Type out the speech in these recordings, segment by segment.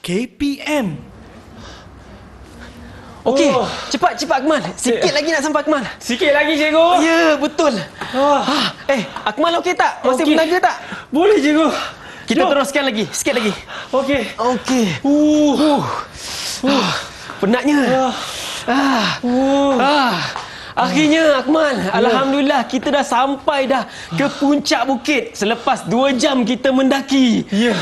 KPM. Okey, cepat Akmal. Sikit lagi nak sampai Akmal. Sikit lagi, cikgu. Ya, betul. Akmal okey tak? Masih Okey. menaga tak? Boleh, cikgu. Kita Jom. teruskan lagi, sikit lagi. Okey. Okey. Penatnya. Akhirnya Akmal, alhamdulillah kita dah sampai dah ke puncak bukit selepas 2 jam kita mendaki. Ya.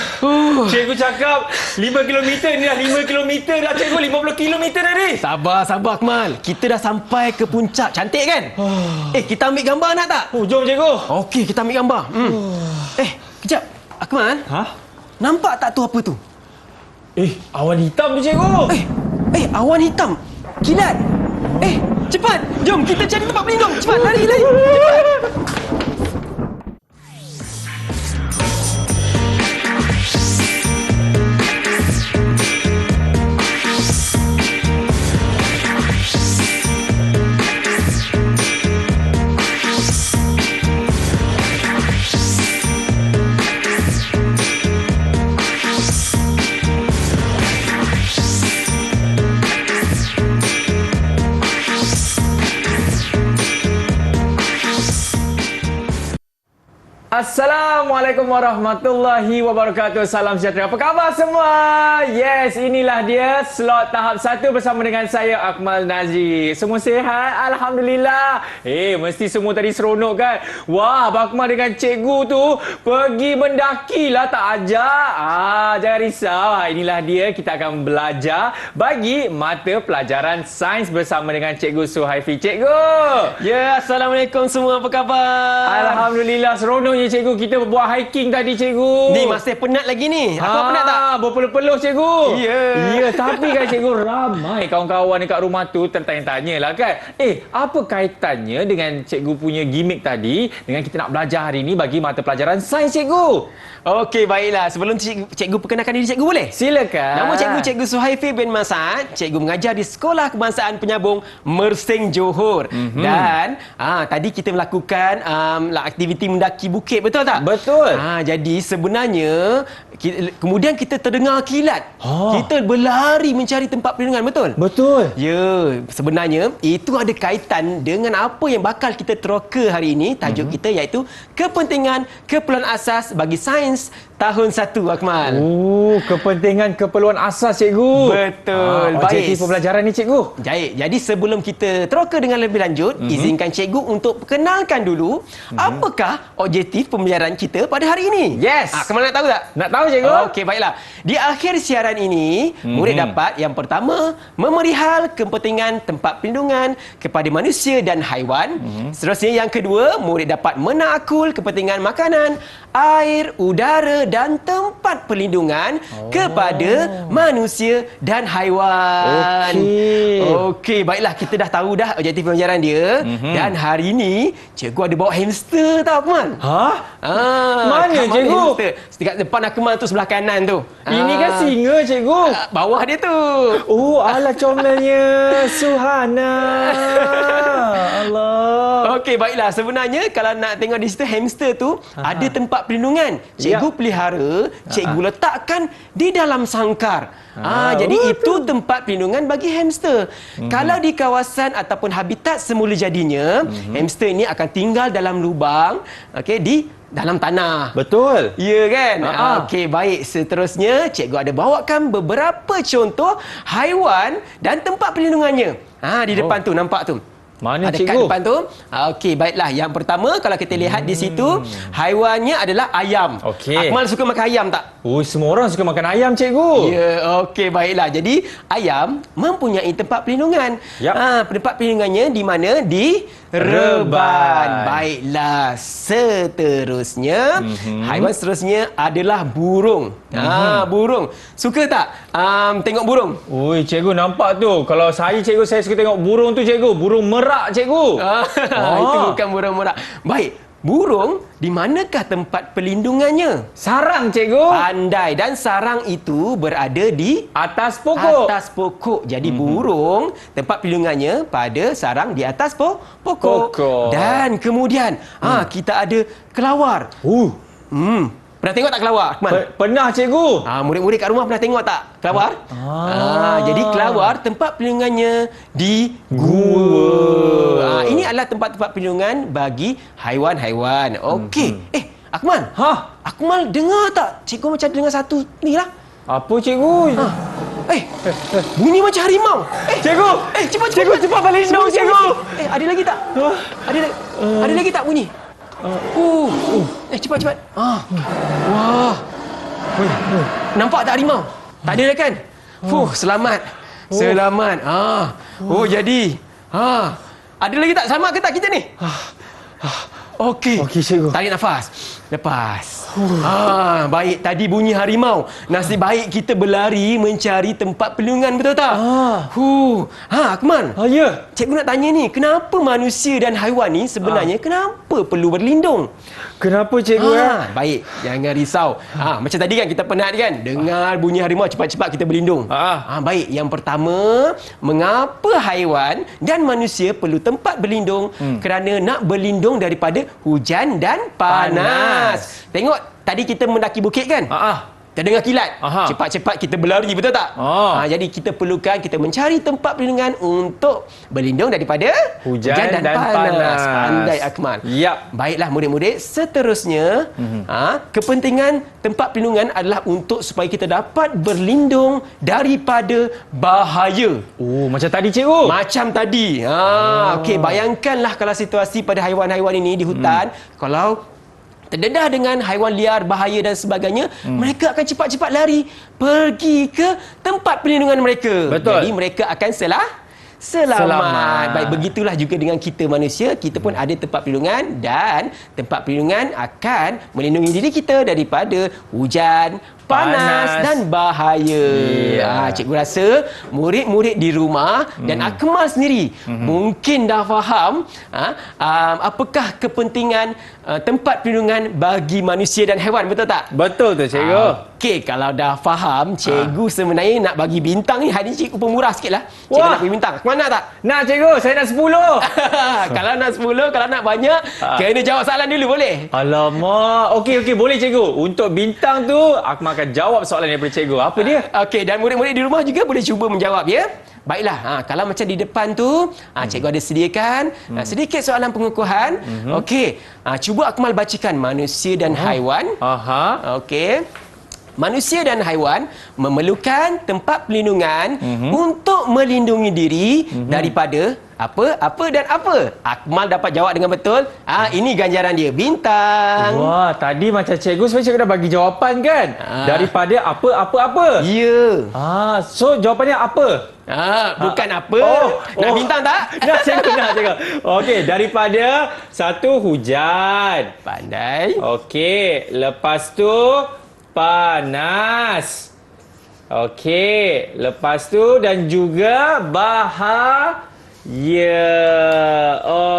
Cikgu cakap 5 km ni dah 5 km dah, cikgu. 50 km dah ni. Sabar Akmal. Kita dah sampai ke puncak. Cantik kan? Kita ambil gambar nak tak? Jom, cikgu. Okey, kita ambil gambar. Kejap. Akmal, nampak tak tu apa tu? Awan hitam tu, cikgu. Awan hitam. Kilat. Cepat. Jom kita cari tempat pelindung. Cepat, lari. Cepat. Assalamualaikum warahmatullahi wabarakatuh. Salam sejahtera. Apa khabar semua? Yes, inilah dia slot tahap 1 bersama dengan saya, Akmal Nazri. Semua sihat? Alhamdulillah. Mesti semua tadi seronok kan? Wah, Abang Akmal dengan cikgu tu pergi mendaki lah, tak ajak. Jangan risau. Inilah dia, kita akan belajar bagi mata pelajaran sains bersama dengan Cikgu Suhaifi. Cikgu! Ya, Assalamualaikum semua. Apa khabar? Alhamdulillah, seronoknya cikgu. Kita buat hiking tadi, cikgu. Ni masih penat lagi ni. Aku penat tak? Berpeluh-peluh, cikgu. Ya. Tapi kan cikgu, ramai kawan-kawan dekat rumah tu tertanya-tanya lah kan. Apa kaitannya dengan cikgu punya gimmick tadi dengan kita nak belajar hari ni bagi mata pelajaran sains, cikgu? Okey, baiklah. Sebelum cikgu perkenalkan diri cikgu boleh? Silakan. Nama Cikgu Suhaifi bin Mas'ad. Cikgu mengajar di Sekolah Kebangsaan Penyambung Mersing Johor. Dan tadi kita melakukan aktiviti mendaki bukit, betul tak? Betul. Jadi sebenarnya kemudian kita terdengar kilat. Kita berlari mencari tempat perlindungan, betul? Betul. Ya, sebenarnya itu ada kaitan dengan apa yang bakal kita teroka hari ini. Tajuk kita iaitu kepentingan keperluan asas bagi sains tahun 1, Akmal. Kepentingan keperluan asas, cikgu. Betul. Objektif pembelajaran ni, cikgu. Jadi sebelum kita teroka dengan lebih lanjut, izinkan cikgu untuk perkenalkan dulu apakah objektif pembelajaran kita pada hari ini. Yes. Akmal nak tahu tak? Nak tahu, cikgu. Okey, baiklah. Di akhir siaran ini, murid dapat yang pertama, memerihal kepentingan tempat perlindungan kepada manusia dan haiwan. Seterusnya yang kedua, murid dapat menakul kepentingan makanan, air, udara dan tempat perlindungan kepada manusia dan haiwan. Okey, baiklah, kita dah tahu dah objektif pembelajaran dia. Dan hari ini cikgu ada bawa hamster tau, Akmal. Mana, cikgu? Hamster. Dekat depan Akmal tu, sebelah kanan tu. Ini kan singa, cikgu. Bawah dia tu. Alah comelnya. Suhana. Allah. Okey, baiklah. Sebenarnya kalau nak tengok di situ hamster tu ada tempat perlindungan. Cikgu pelihara, cikgu letakkan di dalam sangkar. Jadi itu tempat perlindungan bagi hamster. Kalau di kawasan ataupun habitat semula jadinya, hamster ini akan tinggal dalam lubang, di dalam tanah. Betul. Ya kan? Okey, baik. Seterusnya, cikgu ada bawakan beberapa contoh haiwan dan tempat perlindungannya. Di depan tu, nampak tu. Mana, ada cikgu? kat depan tu. Okey, baiklah. Yang pertama, kalau kita lihat di situ, haiwannya adalah ayam. Okey. Akmal suka makan ayam tak? Semua orang suka makan ayam, cikgu. Ya, okey, baiklah. Jadi, ayam mempunyai tempat perlindungan. Tempat perlindungannya di mana? Di reban. Baiklah. Seterusnya, haiwan seterusnya adalah burung. Burung. Suka tak tengok burung? Cikgu nampak tu. Kalau saya, cikgu, saya suka tengok burung tu, cikgu. Burung merak, cikgu. Itu bukan burung merak. Baik. Burung, di manakah tempat perlindungannya? Sarang, cikgu. Pandai. Dan sarang itu berada di atas pokok. Atas pokok. Jadi burung, tempat perlindungannya pada sarang di atas pokok. Dan kemudian kita ada kelawar. Pernah tengok tak kelawar, Akmal? Pernah cikgu. Murid-murid kat rumah pernah tengok tak kelawar? Jadi kelawar tempat pelindungannya di gua. Ini adalah tempat-tempat pelindungan bagi haiwan-haiwan. Okey. Akmal. Akmal dengar tak? Cikgu macam dengar satu ni lah. Apa cikgu? Bunyi macam harimau. Cikgu. Cepat balik hidung cikgu. Ada lagi tak? Ada lagi tak bunyi? Cepat. Wah. Nampak tak harimau? Tak ada dah kan? Selamat. Selamat. Jadi. Ada lagi tak? Selamat ke tak kita ni? Okey, cikgu. Tarik nafas. Lepas. Baik, tadi bunyi harimau. Nasib baik kita berlari mencari tempat perlindungan, betul tak? Akmal. Ya. Cikgu nak tanya ni, kenapa manusia dan haiwan ni sebenarnya kenapa perlu berlindung? Kenapa cikgu Baik, jangan risau. Macam tadi kan kita penat kan, dengar bunyi harimau cepat-cepat kita berlindung. Baik, yang pertama, mengapa haiwan dan manusia perlu tempat berlindung? Kerana nak berlindung daripada hujan dan panas. Tengok, tadi kita mendaki bukit kan? Terdengar kilat. Cepat-cepat kita berlari, betul tak? Jadi kita perlukan, kita mencari tempat perlindungan untuk berlindung daripada hujan dan panas. Pandai Akmal. Yap. Baiklah murid-murid, seterusnya kepentingan tempat perlindungan adalah untuk supaya kita dapat berlindung daripada bahaya. Macam tadi cikgu. Macam tadi. Okey, bayangkanlah kalau situasi pada haiwan-haiwan ini di hutan, kalau terdedah dengan haiwan liar, bahaya dan sebagainya, mereka akan cepat-cepat lari pergi ke tempat perlindungan mereka. Betul. Jadi mereka akan selamat. Baik, begitulah juga dengan kita manusia. Kita pun ada tempat perlindungan dan tempat perlindungan akan melindungi diri kita daripada hujan, panas dan bahaya. Cikgu rasa murid-murid di rumah dan Akmal sendiri mungkin dah faham apakah kepentingan tempat perlindungan bagi manusia dan haiwan, betul tak? Betul tu cikgu. Okey, kalau dah faham, cikgu sebenarnya nak bagi bintang ni. Hari ni cikgu pemurah sikitlah. Cikgu nak bagi bintang. Akmal nak tak? Nak cikgu, saya nak 10. Kalau nak 10, kalau nak banyak, kena jawab soalan dulu, boleh? Alamak. Okey, boleh cikgu. Untuk bintang tu, Akmal akan jawab soalan daripada cikgu. Apa dia? Okey, dan murid-murid di rumah juga boleh cuba menjawab, ya. Baiklah, kalau macam di depan tu, cikgu ada sediakan sedikit soalan pengukuhan. Okey, cuba Akmal bacakan manusia dan haiwan. Okey. Manusia dan haiwan memerlukan tempat perlindungan untuk melindungi diri daripada apa dan apa. Akmal dapat jawab dengan betul. Ini ganjaran dia, bintang. Wah, tadi macam cikgu sebenarnya cikgu dah bagi jawapan kan? Daripada apa. Ya. So jawapannya apa? Bukan apa. Nak bintang tak? Nak cikgu. Okey, daripada satu hujan. Pandai. Okey, lepas tu panas. Okey, lepas tu dan juga bahaya.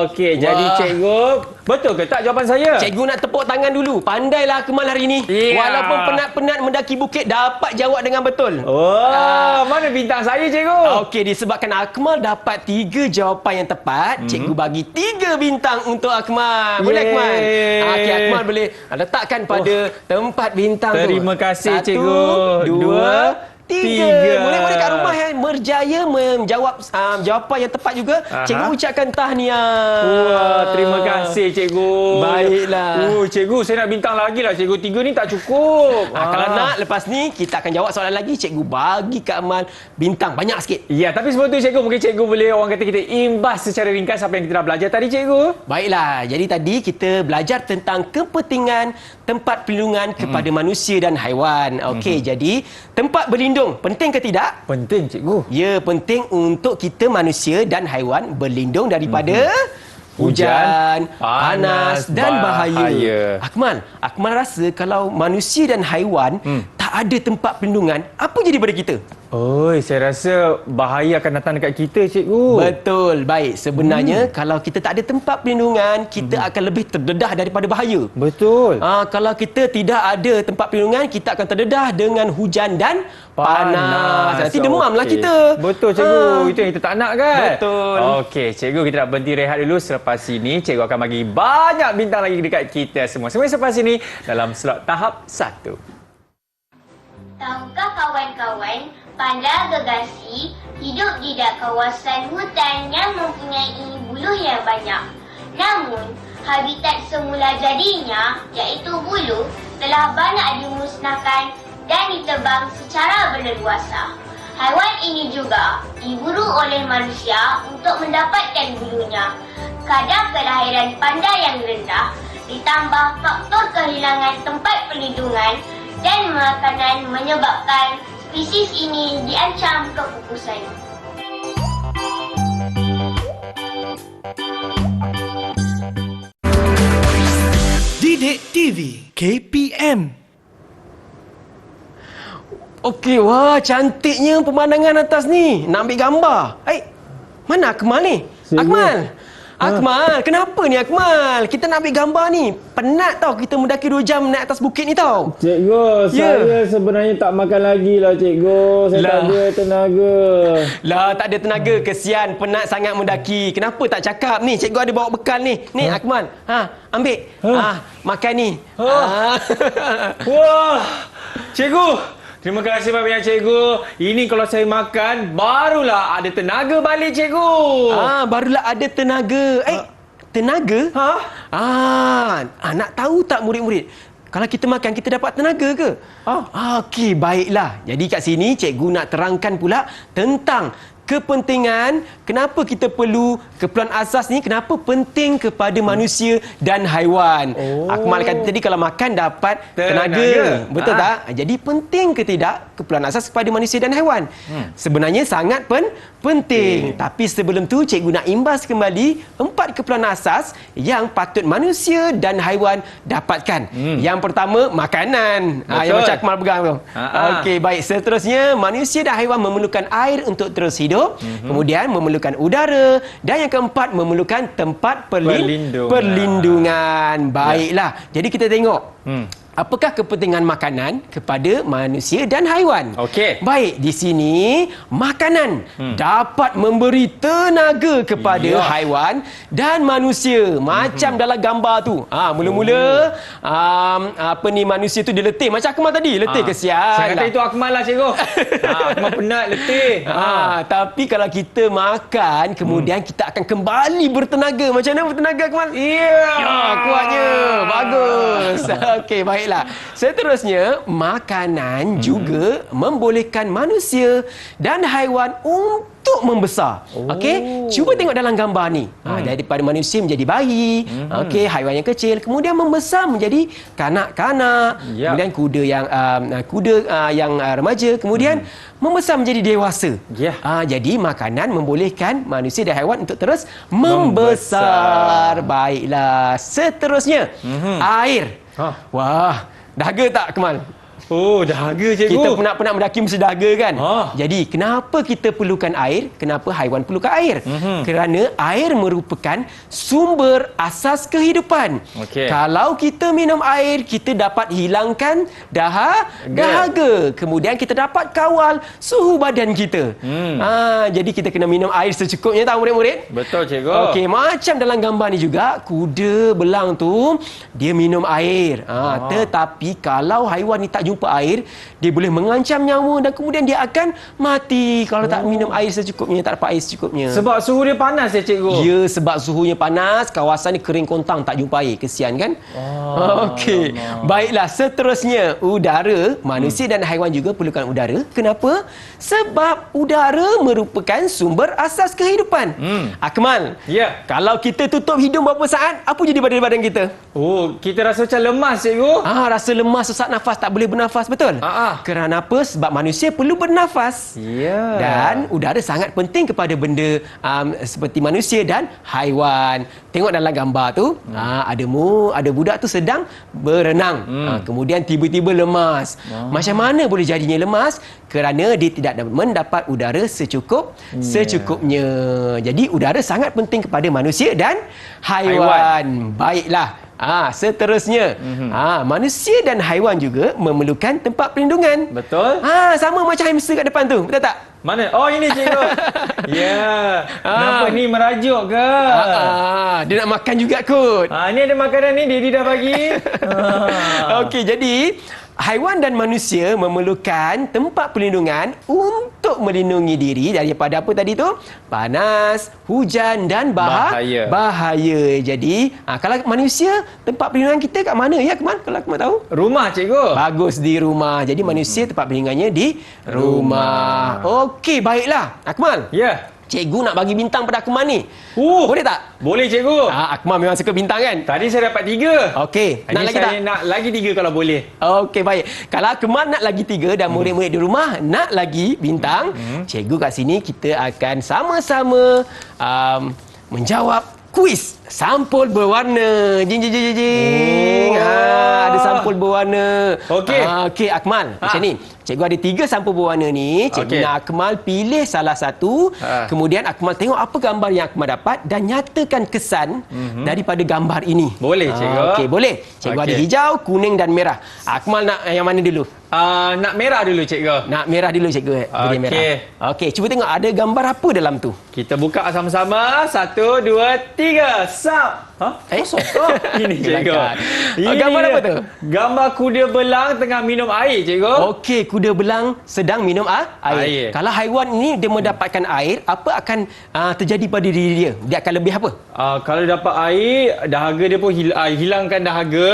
Okey, jadi cikgu, betul ke tak jawapan saya? Cikgu nak tepuk tangan dulu. Pandailah Akmal hari ini. Walaupun penat-penat mendaki bukit, dapat jawab dengan betul. Mana bintang saya cikgu? Okey, disebabkan Akmal dapat 3 jawapan yang tepat, cikgu bagi 3 bintang untuk Akmal. Boleh Akmal? Okey, Akmal boleh letakkan pada tempat bintang tu. Terima kasih cikgu. 1, 2, 3. Murid-murid kat rumah yang berjaya menjawab jawapan yang tepat juga, cikgu ucapkan tahniah. Terima kasih cikgu. Baiklah. Cikgu, saya nak bintang lagi lah cikgu. 3 ni tak cukup. Kalau nak, lepas ni kita akan jawab soalan lagi. Cikgu bagi Kak Amal bintang banyak sikit. Ya, tapi sebelum tu cikgu, mungkin cikgu boleh orang kata kita imbas secara ringkas apa yang kita dah belajar tadi cikgu. Baiklah, jadi tadi kita belajar tentang kepentingan tempat perlindungan kepada manusia dan haiwan. Okey, jadi tempat berlindung penting ke tidak? Penting cikgu. Ya, penting untuk kita manusia dan haiwan berlindung daripada hujan, panas dan bahaya. Akmal rasa kalau manusia dan haiwan tak ada tempat perlindungan, apa jadi pada kita? Oi, saya rasa bahaya akan datang dekat kita, cikgu. Betul. Baik. Sebenarnya kalau kita tak ada tempat perlindungan, kita akan lebih terdedah daripada bahaya. Betul. Kalau kita tidak ada tempat perlindungan, kita akan terdedah dengan hujan dan panas. Nanti demamlah kita. Betul, cikgu. Itu yang kita tak nak kan? Betul. Okey, cikgu, kita nak berhenti rehat dulu. Selepas ini, cikgu akan bagi banyak bintang lagi dekat kita semua. Semua selepas ini dalam slot tahap 1. Tahukah kawan-kawan, panda gergasi hidup di kawasan hutan yang mempunyai buluh yang banyak. Namun, habitat semula jadinya, iaitu buluh, telah banyak dimusnahkan dan ditebang secara berleluasa. Haiwan ini juga diburu oleh manusia untuk mendapatkan bulunya. Kadar kelahiran panda yang rendah ditambah faktor kehilangan tempat perlindungan dan makanan menyebabkan spesies ini diancam kepupusan. Didik TV KPM. Okey, wah cantiknya pemandangan atas ni. Nak ambil gambar. Mana Akmal ni? Akmal, kenapa ni Akmal? Kita nak ambil gambar ni. Penat tau kita mendaki 2 jam naik atas bukit ni tau. Cikgu, saya sebenarnya tak makan lagi lah, cikgu. Saya tak ada tenaga. Tak ada tenaga. Kesian, penat sangat mendaki. Kenapa tak cakap ni? Cikgu ada bawa bekal ni. Ni Akmal. Ambil. Makan ni. Wah, cikgu. Terima kasih banyak, cikgu. Ini kalau saya makan, barulah ada tenaga balik, cikgu. Barulah ada tenaga. Tenaga? Nak tahu tak murid-murid? Kalau kita makan, kita dapat tenaga ke? Okey, baiklah. Jadi kat sini, cikgu nak terangkan pula tentang kepentingan, kenapa kita perlu keperluan asas ni, kenapa penting kepada manusia dan haiwan. Akmal kata tadi kalau makan dapat tenaga. Betul tak? Jadi penting ke tidak keperluan asas kepada manusia dan haiwan? Sebenarnya sangat penting. Tapi sebelum tu cikgu nak imbas kembali 4 keperluan asas yang patut manusia dan haiwan dapatkan. Yang pertama, makanan. Yang macam Akmal pegang tu. Okey, baik. Seterusnya, manusia dan haiwan memerlukan air untuk terus hidup. Kemudian memerlukan udara, dan yang keempat memerlukan tempat perlindungan. Baiklah. Jadi kita tengok apakah kepentingan makanan kepada manusia dan haiwan. Okey. Baik, di sini makanan dapat memberi tenaga kepada haiwan dan manusia. Macam dalam gambar tu. Mula-mula manusia tu dia letih. Macam Akmal tadi, letih kesian. Saya kata itu Akmal lah, cikgu. Akmal penat, letih. Tapi kalau kita makan, kemudian kita akan kembali bertenaga. Macam mana bertenaga, Akmal? Kuatnya. Bagus. Okey, baik. Seterusnya, makanan juga membolehkan manusia dan haiwan untuk membesar. Okey, cuba tengok dalam gambar ni. Daripada manusia menjadi bayi, okey, haiwan yang kecil, kemudian membesar menjadi kanak-kanak, kemudian kuda yang remaja, kemudian membesar menjadi dewasa. Jadi makanan membolehkan manusia dan haiwan untuk terus membesar. Baiklah. Seterusnya, air. Wah, dahaga tak, Kemal? Dahaga, cikgu. Kita penat-penat mendaki mesti dahaga kan? Jadi, kenapa kita perlukan air? Kenapa haiwan perlukan air? Kerana air merupakan sumber asas kehidupan. Kalau kita minum air, kita dapat hilangkan dahaga. Kemudian kita dapat kawal suhu badan kita. Jadi, kita kena minum air secukupnya, tahu murid-murid? Betul, cikgu. Okey, macam dalam gambar ni juga, kuda belang tu, dia minum air. Tetapi, kalau haiwan ni tak jumpa air, dia boleh mengancam nyawa dan kemudian dia akan mati kalau tak minum air secukupnya, tak dapat air secukupnya. Sebab suhu dia panas ya, cikgu? Ya, sebab suhunya panas, kawasan ni kering kontang, tak jumpa air. Kesian kan? Okey. Baiklah, seterusnya, udara. Manusia dan haiwan juga perlukan udara. Kenapa? Sebab udara merupakan sumber asas kehidupan. Akmal, kalau kita tutup hidung berapa saat, apa jadi badan kita? Kita rasa macam lemas, cikgu. Rasa lemas, sesak nafas, tak boleh bernafas. bernafas, betul? Kerana apa? Sebab manusia perlu bernafas. Ya. Dan udara sangat penting kepada benda seperti manusia dan haiwan. Tengok dalam gambar tu, ada budak tu sedang berenang. Kemudian tiba-tiba lemas. Macam mana boleh jadinya lemas? Kerana dia tidak mendapat udara secukupnya. Jadi udara sangat penting kepada manusia dan haiwan. Baiklah. Seterusnya, manusia dan haiwan juga memerlukan tempat perlindungan. Betul. Sama macam hamster kat depan tu, betul tak? Mana? Oh, ini cikgu. Ya. Nampak ni merajuk ke? Dia nak makan juga kot. Ni ada makanan ni, Daddy dah bagi. Okey, jadi haiwan dan manusia memerlukan tempat perlindungan untuk melindungi diri daripada apa tadi tu? Panas, hujan dan bahaya. Jadi, kalau manusia, tempat perlindungan kita kat mana ya, Akmal? Kalau Akmal tahu? Rumah, cikgu. Bagus, di rumah. Jadi, manusia tempat perlindungannya di rumah. Okey, baiklah. Akmal. Ya. Cikgu nak bagi bintang pada Akmal ni. Boleh tak? Boleh, cikgu. Akmal memang suka bintang kan? Tadi saya dapat 3. Okey. Nak Ini lagi saya tak? nak lagi 3 kalau boleh. Okey, baik. Kalau Akmal nak lagi 3 dan murid-murid di rumah nak lagi bintang, cikgu kat sini kita akan sama-sama menjawab kuis sampul berwarna. Jing jing jing jing. Ada sampul berwarna. Okey. Okey, Akmal. Macam ni. Cikgu ada 3 sampul berwarna ni. Cikgu nak Akmal pilih salah satu. Kemudian Akmal tengok apa gambar yang Akmal dapat dan nyatakan kesan daripada gambar ini. Boleh, cikgu. Okey, boleh. Cikgu ada hijau, kuning dan merah. Akmal nak yang mana dulu? Nak merah dulu, cikgu. Nak merah dulu, cikgu. Pilih merah. Okey, cuba tengok ada gambar apa dalam tu. Kita buka sama-sama. 1, 2, 3. Sap. Kosong. Ini, cikgu. Gambar apa tu? Gambar kuda belang tengah minum air, cikgu. Okey, kuda belang sedang minum air. Kalau haiwan ini dia mendapatkan air, apa akan terjadi pada diri dia? Dia akan lebih apa? Kalau dapat air, dahaga dia pun hilangkan dahaga.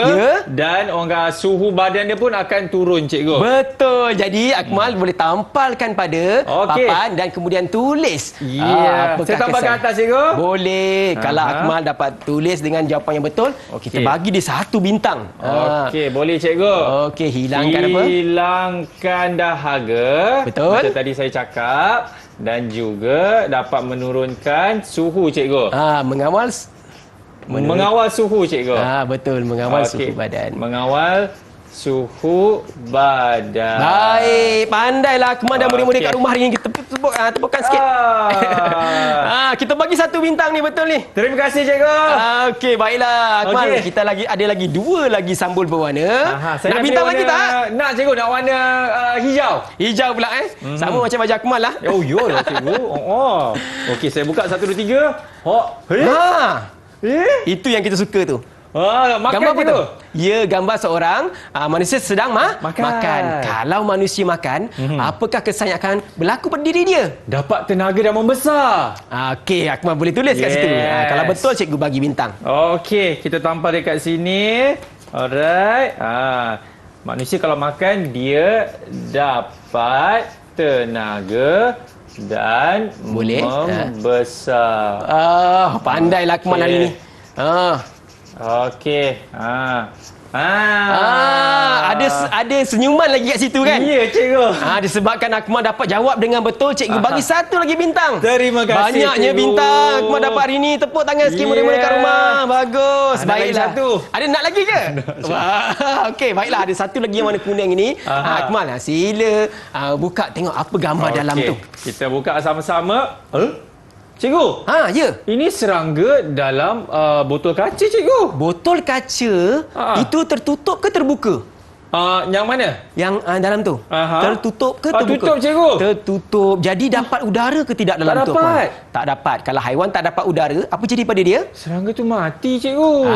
Dan orang kata suhu badan dia pun akan turun, cikgu. Betul. Jadi Akmal boleh tampalkan pada papan dan kemudian tulis. Saya tampalkan atas, cikgu. Boleh. Kalau Akmal dapat tulis dengan jawapan yang betul, kita bagi dia 1 bintang. Okey, boleh, cikgu. Okey, hilangkan apa? Hilangkan dahaga. Betul. Macam tadi saya cakap. Dan juga dapat menurunkan suhu, cikgu. Mengawal suhu, cikgu. Betul, mengawal suhu badan. Mengawal suhu badan. Baik, pandailah Akmal dan murid-murid kat rumah hari ini. Kita tepukkan sikit. Kita bagi 1 bintang ni, betul ni. Terima kasih, cikgu. Okey, baiklah Akmal. Kita ada lagi 2 lagi sambul berwarna. Nak bintang lagi tak? Nak, cikgu. Nak warna hijau. Hijau pula Sama macam baju Akmal lah. Ya, cikgu. Okey, saya buka 1, 2, 3. Itu yang kita suka tu. Makan, gambar apa cikgu? tu? Ya, gambar seorang manusia sedang makan. Kalau manusia makan, apakah kesan yang akan berlaku pada diri dia? Dapat tenaga dan membesar. Okey, Akmal boleh tulis kat situ. Kalau betul, cikgu bagi bintang. Okey, kita tampal dekat sini. Alright. Manusia kalau makan, dia dapat tenaga dan membesar. Pandailah Akmal hari ni. Okey. Ada senyuman lagi kat situ kan? Ya, cikgu. Disebabkan Akmal dapat jawab dengan betul, cikgu bagi 1 lagi bintang. Terima kasih, banyaknya cikgu. bintang Akmal dapat hari ni. Tepuk tangan sikit murid-murid kat rumah. Bagus. Ada lagi Baiklah. 1. Ada nak lagi ke? Okey, baiklah. Ada 1 lagi yang warna kuning ini. Akmal, sila buka tengok apa gambar dalam tu. Kita buka sama-sama. Cikgu. Ya. Ini serangga dalam botol kaca, cikgu. Botol kaca itu tertutup ke terbuka? Yang mana? Yang dalam tu. Tertutup ke terbuka? Tutup, cikgu. Tertutup. Jadi dapat udara ke tidak dalam tu? Tak dapat. Kalau haiwan tak dapat udara, apa jadi pada dia? Serangga tu mati, cikgu.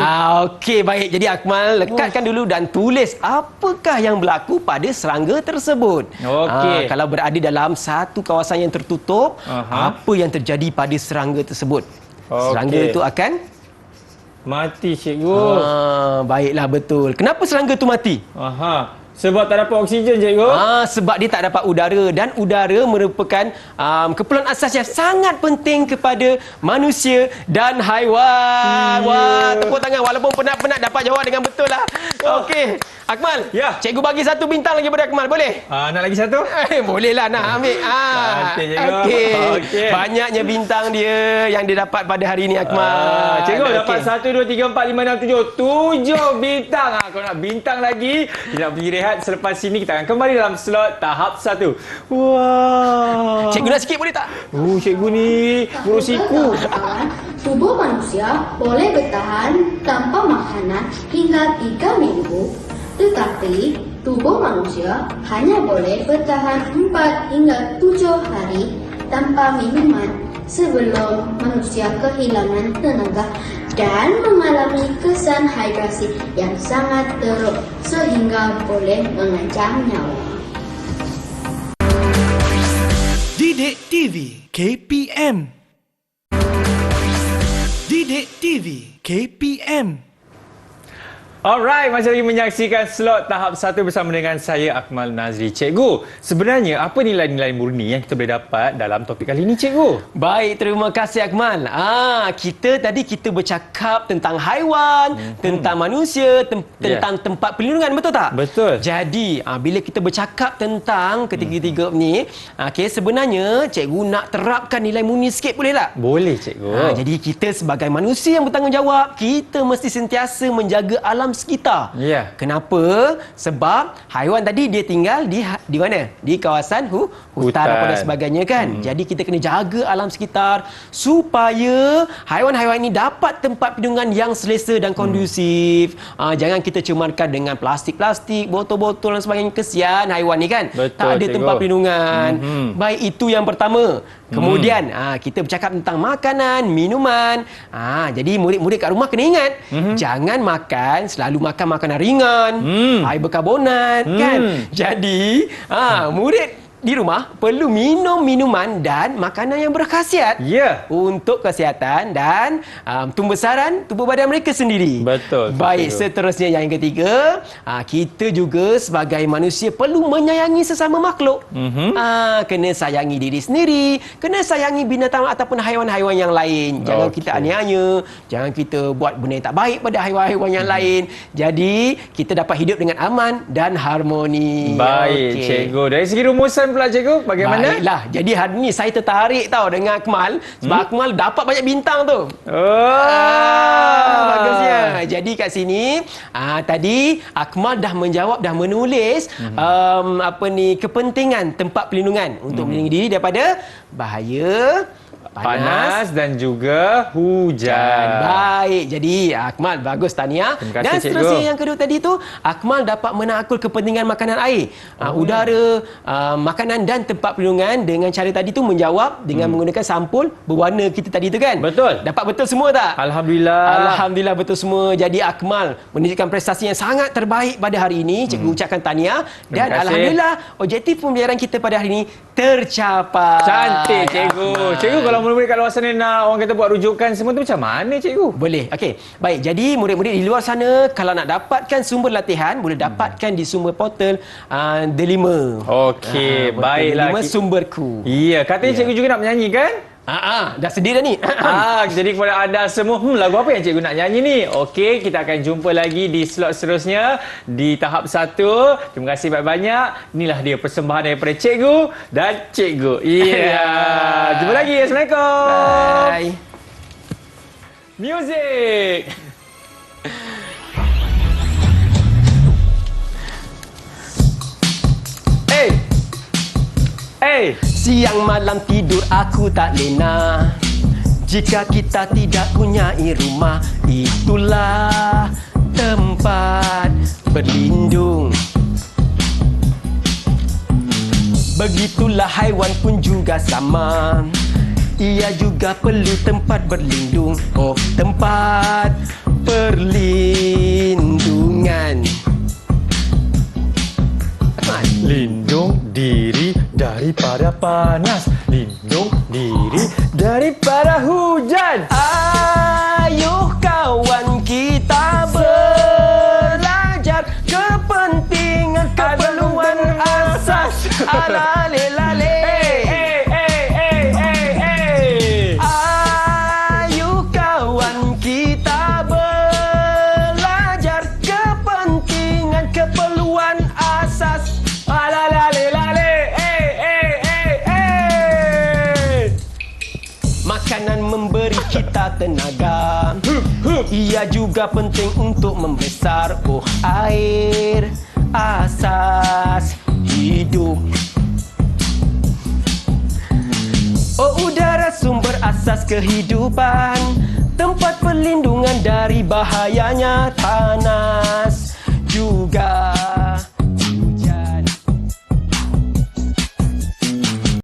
Okey, baik. Jadi Akmal lekatkan dulu dan tulis apakah yang berlaku pada serangga tersebut. Okey. Kalau berada dalam satu kawasan yang tertutup, apa yang terjadi pada serangga tersebut? Serangga itu akan mati, cikgu. baiklah, betul. Kenapa serangga tu mati? Sebab tak dapat oksigen, cikgu. Sebab dia tak dapat udara, dan udara merupakan keperluan asas yang sangat penting kepada manusia dan haiwan. Wah, tepuk tangan walaupun penat-penat dapat jawab dengan betul lah. Okey, Akmal. Ya. Cikgu bagi 1 bintang lagi pada Akmal, boleh? Nak lagi satu? Boleh lah, nak ambil. Cantik, cikgu. Okey. Banyaknya bintang dia yang dia dapat pada hari ini, Akmal. Cikgu dapat 1, 2, 3, 4, 5, 6, 7 bintang. Kalau nak bintang lagi, kita nak pergi rehat. Selepas ini kita akan kembali dalam slot tahap 1. Wah. Cikgu nak sikit boleh tak? Cikgu ni buruk siku. Tubuh manusia boleh bertahan tanpa makanan hingga 3 minggu, tetapi tubuh manusia hanya boleh bertahan 4 hingga 7 hari tanpa minuman sebelum manusia kehilangan tenaga dan mengalami kesan hidrasi yang sangat teruk sehingga boleh mengancam nyawa. Didik TV KPM. Didik TV KPM. Alright, masih lagi menyaksikan slot tahap 1 bersama dengan saya Akmal Nazri. Cikgu, sebenarnya apa nilai-nilai murni yang kita boleh dapat dalam topik kali ini, cikgu? Baik, terima kasih Akmal. Kita bercakap tentang haiwan, tentang manusia, tentang tempat perlindungan, betul tak? Betul. Jadi, bila kita bercakap tentang ketiga-tiga ni, sebenarnya cikgu nak terapkan nilai murni sikit, boleh tak? Boleh, cikgu. Jadi kita sebagai manusia yang bertanggungjawab, kita mesti sentiasa menjaga alam sekitar. Ya. Kenapa? Sebab haiwan tadi dia tinggal di mana? Di kawasan hutan dan sebagainya kan. Jadi kita kena jaga alam sekitar supaya haiwan-haiwan ini dapat tempat perlindungan yang selesa dan kondusif. Jangan kita cemarkan dengan plastik-plastik, botol-botol dan sebagainya. Kesian haiwan ni kan. Betul, tak ada cikgu. tempat perlindungan. Baik, itu yang pertama. Kemudian kita bercakap tentang makanan, minuman. Jadi murid-murid kat rumah kena ingat, jangan selalu makan makanan ringan, air berkarbonat kan. Jadi murid di rumah perlu minum minuman dan makanan yang berkhasiat untuk kesihatan dan pembesaran tubuh badan mereka sendiri. Betul. Baik, seterusnya yang ketiga, kita juga sebagai manusia perlu menyayangi sesama makhluk. Kena sayangi diri sendiri, kena sayangi binatang ataupun haiwan-haiwan yang lain. Jangan kita aniaya, jangan kita buat benda yang tak baik pada haiwan-haiwan yang lain. Jadi, kita dapat hidup dengan aman dan harmoni. Baik, cikgu. Dari segi rumusan pula, cikgu, bagaimana? Baiklah. Jadi hari ni saya tertarik dengan Akmal sebab Akmal dapat banyak bintang tu. Bagusnya. Jadi kat sini tadi Akmal dah menjawab, dah menulis kepentingan tempat perlindungan untuk melindungi diri daripada bahaya panas dan juga hujan. Baik. Jadi Akmal bagus, tahniah. Terima kasih, Dan cikgu. seterusnya yang kedua tadi tu, Akmal dapat menakul kepentingan makanan air, udara, makanan dan tempat perlindungan dengan cara tadi tu menjawab dengan menggunakan sampul berwarna kita tadi tu kan. Betul. Dapat betul semua tak? Alhamdulillah betul semua. Jadi Akmal menunjukkan prestasi yang sangat terbaik pada hari ini. Cikgu ucapkan tahniah dan alhamdulillah objektif pembelajaran kita pada hari ini tercapai. Cantik, cikgu. Akmal. Cikgu, kalau murid-murid kat luar sana nak orang kata buat rujukan semua tu macam mana, cikgu? Boleh. Okey. Baik, jadi murid-murid di luar sana kalau nak dapatkan sumber latihan boleh dapatkan di sumber portal Delima. Okey, baiklah. Delima sumberku. Ya, katanya cikgu juga nak menyanyi kan? Dah sedia dah ni. Jadi kepada anda semua, lagu apa yang cikgu nak nyanyi ni? Okey, kita akan jumpa lagi di slot seterusnya di tahap 1. Terima kasih banyak-banyak. Inilah dia persembahan daripada cikgu dan cikgu. Jumpa lagi. Assalamualaikum. Bye. Music. Siang malam tidur aku tak lena. Jika kita tidak punyai rumah, itulah tempat berlindung. Begitulah haiwan pun juga sama. Ia juga perlu tempat berlindung. Oh, tempat perlindungan. Lindung diri daripada panas, lindung diri daripada hujan. Ayuh kawan kita belajar kepentingan kita tenaga. Ia juga penting untuk membesar. Oh, air asas hidup. Oh, udara sumber asas kehidupan, tempat perlindungan dari bahayanya panas juga.